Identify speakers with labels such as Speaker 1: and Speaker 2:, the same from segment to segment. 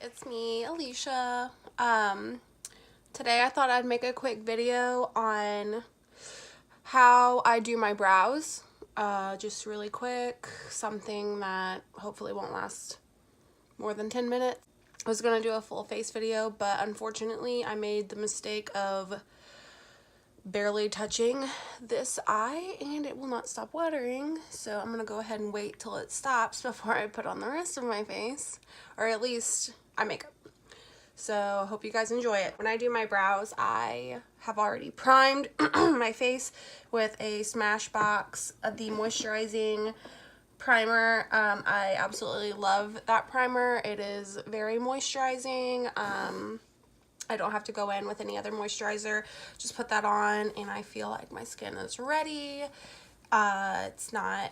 Speaker 1: It's me, Alicia. Today I thought I'd make a quick video on how I do my brows. Just really quick, something that hopefully won't last more than 10 minutes. I was gonna do a full face video, but unfortunately I made the mistake of barely touching this eye and it will not stop watering, so I'm gonna go ahead and wait till it stops before I put on the rest of my face, or at least eye makeup. So I hope you guys enjoy it. When I do my brows, I have already primed my face with a Smashbox of the moisturizing primer. I absolutely love that primer. It is very moisturizing. I don't have to go in with any other moisturizer. Just put that on and I feel like my skin is ready. It's not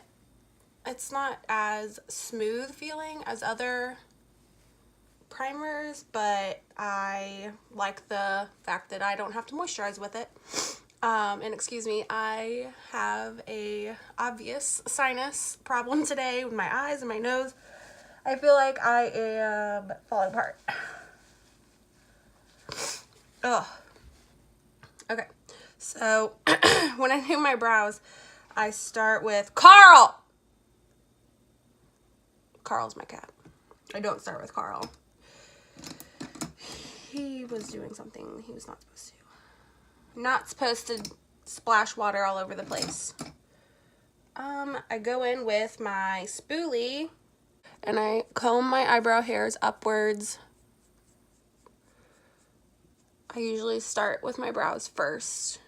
Speaker 1: as smooth feeling as other primers, but I like the fact that I don't have to moisturize with it. And excuse me, I have a obvious sinus problem today with my eyes and my nose. I feel like I am falling apart. Ugh. Okay, so when I do my brows, I start with Carl! Carl's my cat. I don't start with Carl. He was doing something he was not supposed to. Not supposed to splash water all over the place. I go in with my spoolie and I comb my eyebrow hairs upwards. I usually start with my brows first.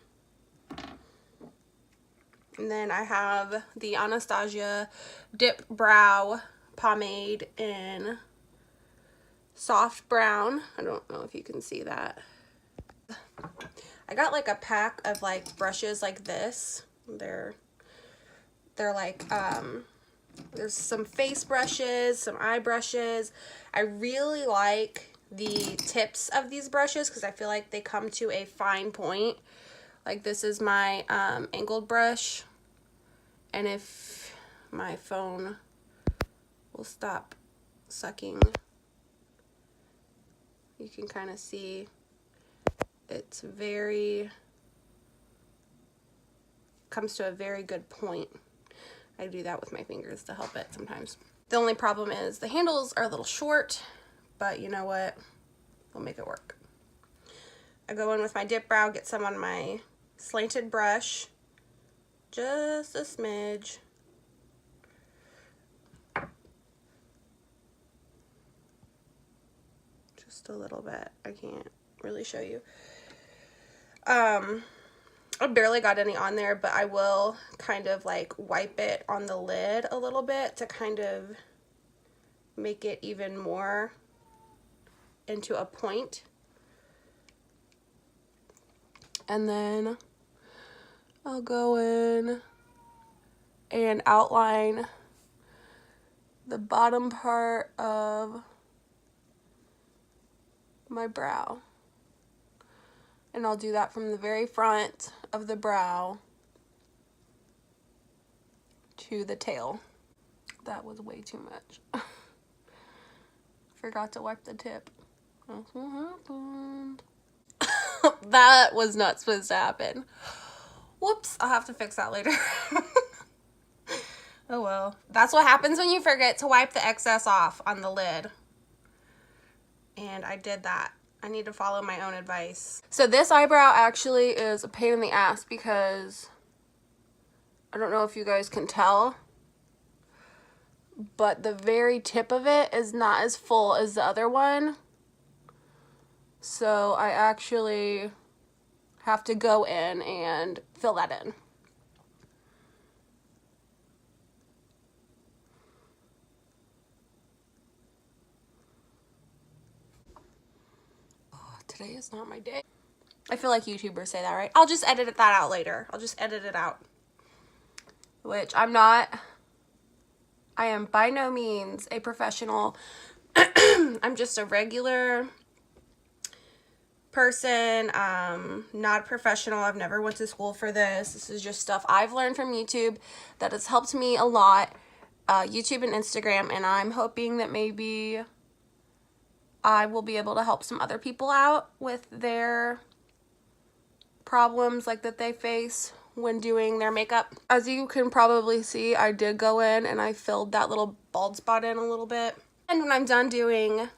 Speaker 1: And then I have the Anastasia Dip Brow Pomade in soft brown. I don't know if you can see that. I got like a pack of like brushes like this. They're like, there's some face brushes, some eye brushes. I really like the tips of these brushes because I feel like they come to a fine point. Like this is my angled brush, and if my phone will stop sucking, you can kind of see it's comes to a very good point. I do that with my fingers to help it sometimes. The only problem is the handles are a little short, but you know what? We'll make it work. I go in with my dip brow, get some on my slanted brush, just a smidge. Just a little bit. I can't really show you. I barely got any on there, but I will kind of like wipe it on the lid a little bit to kind of make it even more into a point. And then I'll go in and outline the bottom part of my brow. And I'll do that from the very front of the brow to the tail. That was way too much. Forgot to wipe the tip. That's what happened. That was not supposed to happen. Whoops, I'll have to fix that later. Oh well. That's what happens when you forget to wipe the excess off on the lid. And I did that. I need to follow my own advice. So this eyebrow actually is a pain in the ass because I don't know if you guys can tell, but the very tip of it is not as full as the other one. So I actually have to go in and fill that in. Today is not my day. I feel like YouTubers say that, right? I'll just edit that out later. I'll just edit it out. Which I'm not. I am by no means a professional. I'm just a regular person. Not a professional. I've never went to school for this. This is just stuff I've learned from YouTube that has helped me a lot. YouTube and Instagram, and I'm hoping that maybe I will be able to help some other people out with their problems like that they face when doing their makeup. As you can probably see, I did go in and I filled that little bald spot in a little bit. And when I'm done doing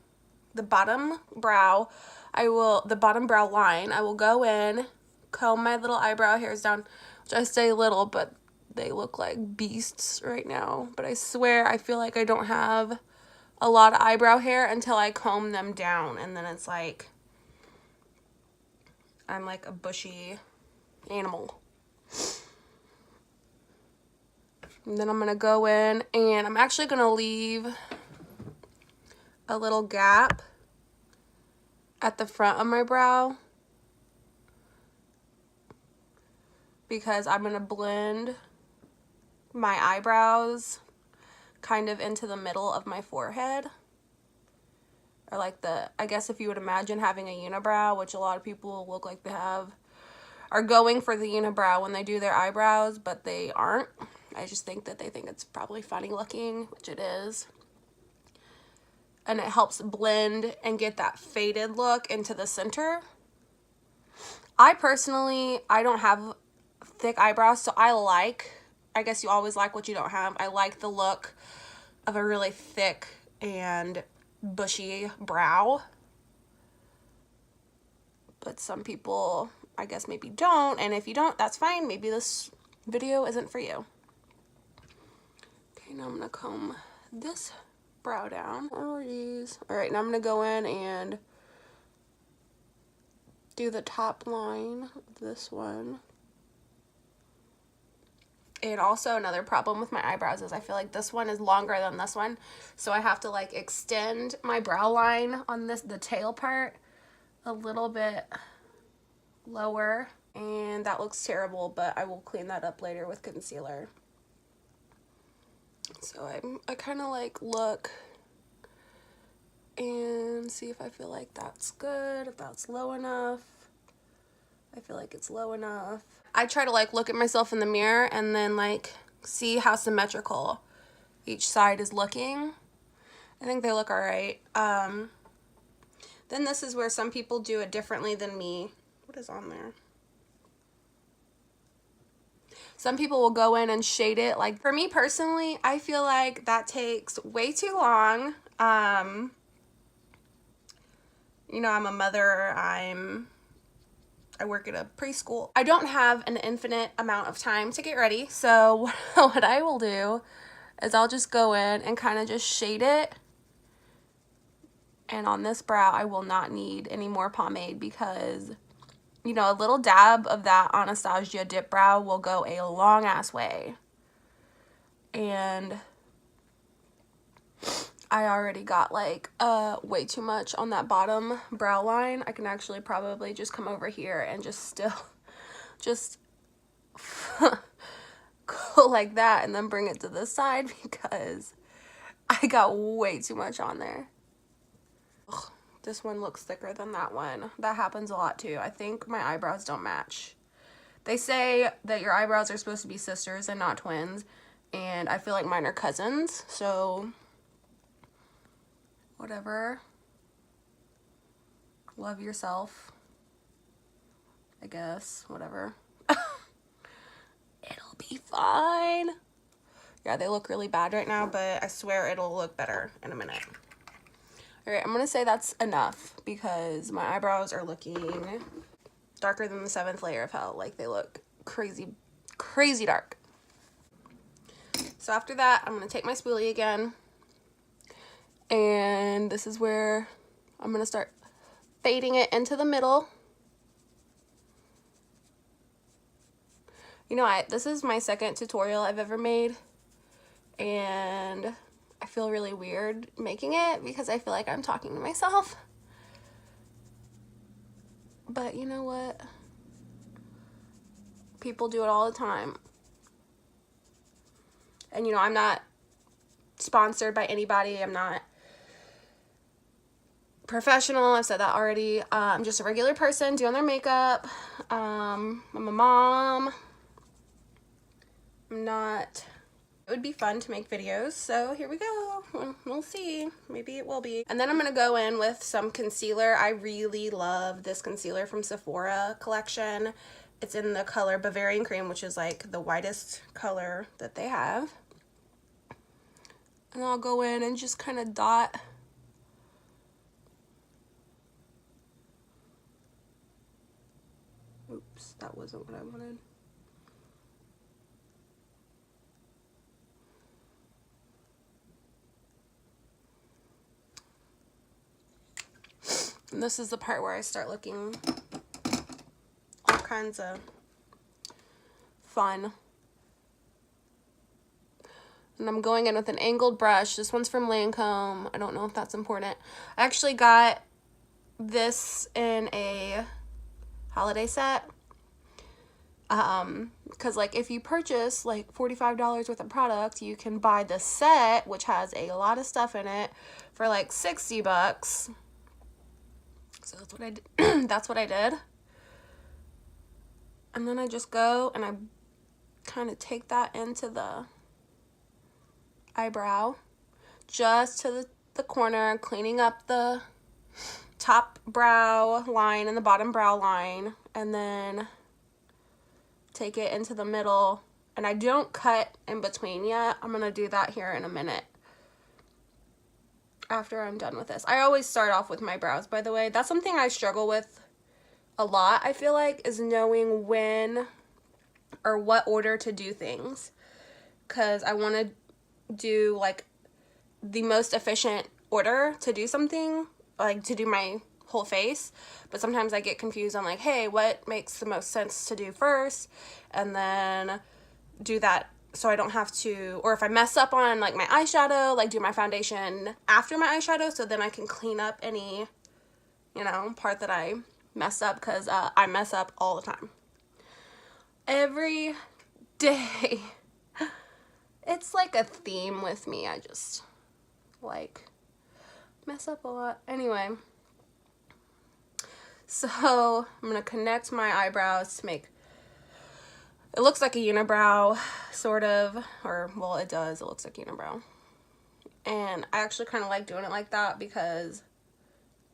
Speaker 1: the bottom brow, the bottom brow line, I will go in, comb my little eyebrow hairs down, which I say little, but they look like beasts right now. But I swear, I feel like I don't have a lot of eyebrow hair until I comb them down, and then it's like I'm like a bushy animal. And then I'm gonna go in and I'm actually gonna leave a little gap at the front of my brow because I'm gonna blend my eyebrows kind of into the middle of my forehead, or like I guess if you would imagine having a unibrow, which a lot of people look like they are going for the unibrow when they do their eyebrows, but they aren't. I just think that they think it's probably funny looking, which it is. And it helps blend and get that faded look into the center. I don't have thick eyebrows, so I guess you always like what you don't have. I like the look of a really thick and bushy brow. But some people, I guess, maybe don't. And if you don't, that's fine. Maybe this video isn't for you. Okay, now I'm going to comb this brow down. Alright, now I'm going to go in and do the top line of this one. And also another problem with my eyebrows is I feel like this one is longer than this one. So I have to like extend my brow line on the tail part a little bit lower. And that looks terrible, but I will clean that up later with concealer. So I kind of like look and see if I feel like that's good, if that's low enough. I feel like it's low enough. I try to like look at myself in the mirror and then like see how symmetrical each side is looking. I think they look alright. Then this is where some people do it differently than me. What is on there? Some people will go in and shade it. Like for me personally, I feel like that takes way too long. You know, I'm a mother. I work at a preschool. I don't have an infinite amount of time to get ready. So what I will do is I'll just go in and kind of just shade it. And on this brow, I will not need any more pomade because, you know, a little dab of that Anastasia Dip Brow will go a long ass way. And I already got like way too much on that bottom brow line. I can actually probably just come over here and just go like that and then bring it to this side because I got way too much on there. Ugh, this one looks thicker than that one. That happens a lot too. I think my eyebrows don't match. They say that your eyebrows are supposed to be sisters and not twins, and I feel like mine are cousins, so whatever. Love yourself, I guess. Whatever. It'll be fine. Yeah, they look really bad right now, but I swear it'll look better in a minute. Alright, I'm gonna say that's enough because my eyebrows are looking darker than the 7th layer of hell. Like, they look crazy, crazy dark. So after that, I'm gonna take my spoolie again. And this is where I'm going to start fading it into the middle. You know, this is my second tutorial I've ever made. And I feel really weird making it because I feel like I'm talking to myself. But you know what? People do it all the time. And you know, I'm not sponsored by anybody. I'm not professional. I've said that already. I'm just a regular person doing their makeup. I'm a mom. I'm not It would be fun to make videos, so here we go. We'll see. Maybe it will be. And then I'm going to go in with some concealer. I really love this concealer from Sephora collection. It's in the color Bavarian Cream, which is like the whitest color that they have. And I'll go in and just kind of dot. Oops, that wasn't what I wanted. And this is the part where I start looking all kinds of fun. And I'm going in with an angled brush. This one's from Lancome. I don't know if that's important. I actually got this in a holiday set. Because like if you purchase like $45 worth of product, you can buy the set, which has a lot of stuff in it, for like 60 bucks. So that's what I did. That's what I did. And then I just go and I kind of take that into the eyebrow, just to the corner, cleaning up the top brow line and the bottom brow line, and then take it into the middle. And I don't cut in between yet. I'm gonna do that here in a minute after I'm done with this. I always start off with my brows, by the way. That's something I struggle with a lot, I feel like, is knowing when or what order to do things, because I want to do like the most efficient order to do something, like to do my whole face, but sometimes I get confused on like, hey, what makes the most sense to do first, and then do that so I don't have to, or if I mess up on like my eyeshadow, like do my foundation after my eyeshadow, so then I can clean up any, you know, part that I mess up, because I mess up all the time. Every day. It's like a theme with me. I just like mess up a lot. Anyway, so I'm gonna connect my eyebrows to make it looks like a unibrow, sort of, or well, it does. It looks like unibrow, and I actually kind of like doing it like that because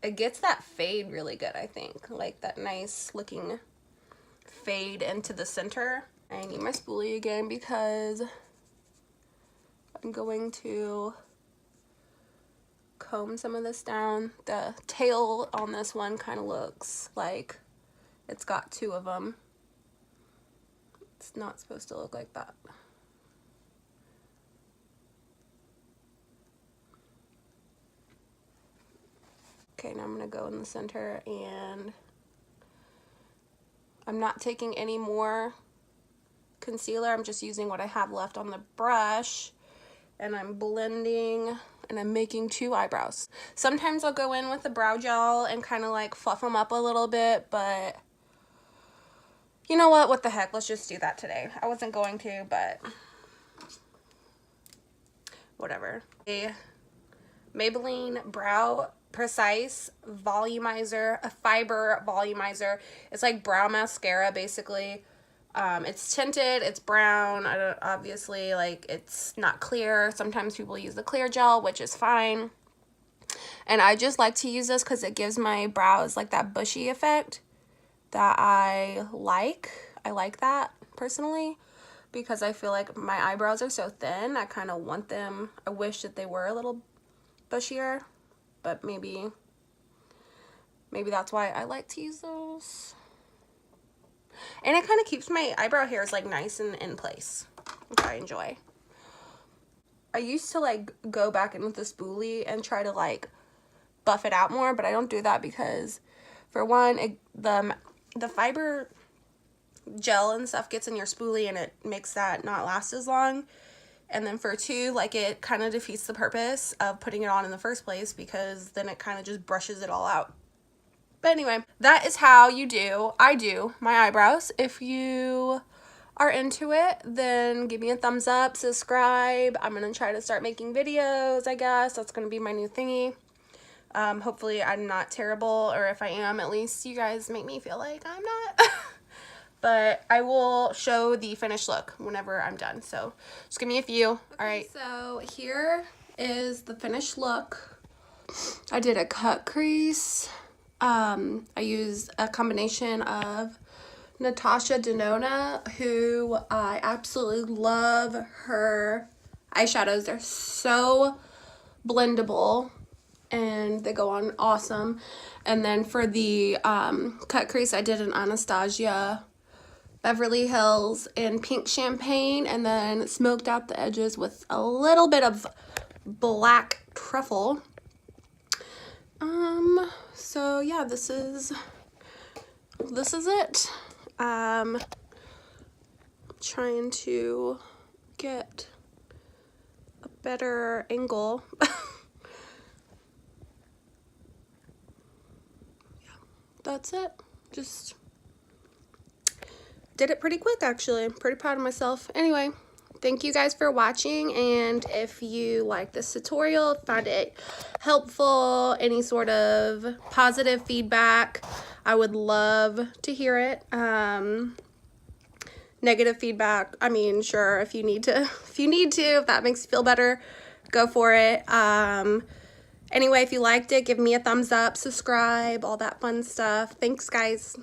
Speaker 1: it gets that fade really good. I think like that nice looking fade into the center. I need my spoolie again because I'm going to comb some of this down. The tail on this one kind of looks like it's got two of them. It's not supposed to look like that. Okay, now I'm going to go in the center, and I'm not taking any more concealer. I'm just using what I have left on the brush, and I'm blending, and I'm making two eyebrows. Sometimes I'll go in with the brow gel and kind of like fluff them up a little bit, but you know what the heck, let's just do that today. I wasn't going to, but whatever. A Maybelline Brow Precise Volumizer, a fiber volumizer. It's like brow mascara basically. It's tinted, it's brown. I don't, obviously, like, it's not clear. Sometimes people use the clear gel, which is fine. And I just like to use this because it gives my brows like that bushy effect that I like. I like that personally because I feel like my eyebrows are so thin. I kind of want them, I wish that they were a little bushier, but maybe that's why I like to use those. And it kind of keeps my eyebrow hairs like nice and in place, which I enjoy. I used to like go back in with the spoolie and try to like buff it out more, but I don't do that because for one, the fiber gel and stuff gets in your spoolie and it makes that not last as long. And then for two, like, it kind of defeats the purpose of putting it on in the first place because then it kind of just brushes it all out. But anyway, that is how I do my eyebrows. If you are into it, then give me a thumbs up, subscribe. I'm going to try to start making videos, I guess. That's going to be my new thingy. Hopefully I'm not terrible, or if I am, at least you guys make me feel like I'm not. but I will show the finished look whenever I'm done. So just give me a few. Okay, all right. So here is the finished look. I did a cut crease. I used a combination of Natasha Denona, who I absolutely love her eyeshadows. They're so blendable and they go on awesome. And then for the cut crease, I did an Anastasia Beverly Hills in pink champagne, and then smoked out the edges with a little bit of black truffle. So yeah, this is it. Trying to get a better angle. Yeah, that's it. Just did it pretty quick, actually. I'm pretty proud of myself. Anyway, thank you guys for watching, and if you like this tutorial, found it helpful, any sort of positive feedback, I would love to hear it. Negative feedback, I mean, sure, if you need to, if that makes you feel better, go for it. Anyway, if you liked it, give me a thumbs up, subscribe, all that fun stuff. Thanks, guys.